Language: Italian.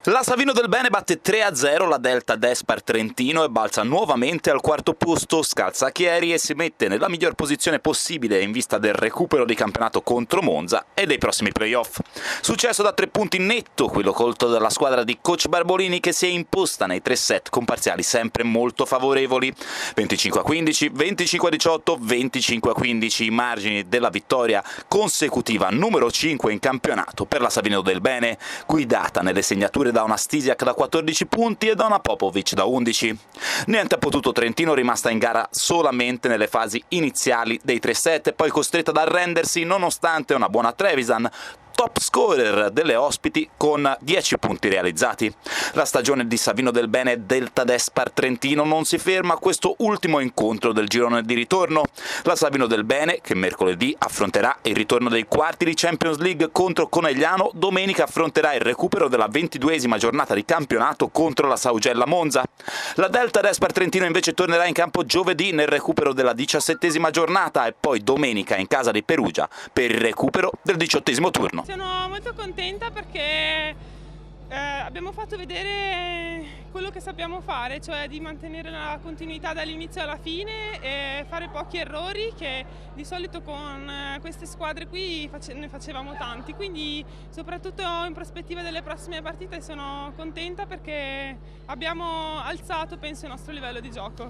La Savino del Bene batte 3-0 la Delta Despar Trentino e balza nuovamente al quarto posto scalzachieri e si mette nella miglior posizione possibile in vista del recupero di campionato contro Monza e dei prossimi playoff. Successo da 3 punti netto, quello colto dalla squadra di coach Barbolini che si è imposta nei 3 set con parziali sempre molto favorevoli. 25-15, 25-18, 25-15 i margini della vittoria consecutiva numero 5 in campionato per la Savino del Bene, guidata nelle segnature da una Stisiak da 14 punti e da una Popovic da 11. Niente ha potuto Trentino, rimasta in gara solamente nelle fasi iniziali dei 3 set e poi costretta ad arrendersi nonostante una buona Trevisan, top scorer delle ospiti con 10 punti realizzati. La stagione di Savino del Bene Delta Despar Trentino non si ferma a questo ultimo incontro del girone di ritorno. La Savino del Bene, che mercoledì affronterà il ritorno dei quarti di Champions League contro Conegliano, domenica affronterà il recupero della 22esima giornata di campionato contro la Saugella Monza. La Delta Despar Trentino invece tornerà in campo giovedì nel recupero della 17esima giornata e poi domenica in casa di Perugia per il recupero del 18esimo turno. Sono molto contenta perché abbiamo fatto vedere quello che sappiamo fare, cioè di mantenere la continuità dall'inizio alla fine e fare pochi errori che di solito con queste squadre qui ne facevamo tanti, quindi soprattutto in prospettiva delle prossime partite sono contenta perché abbiamo alzato, penso, il nostro livello di gioco.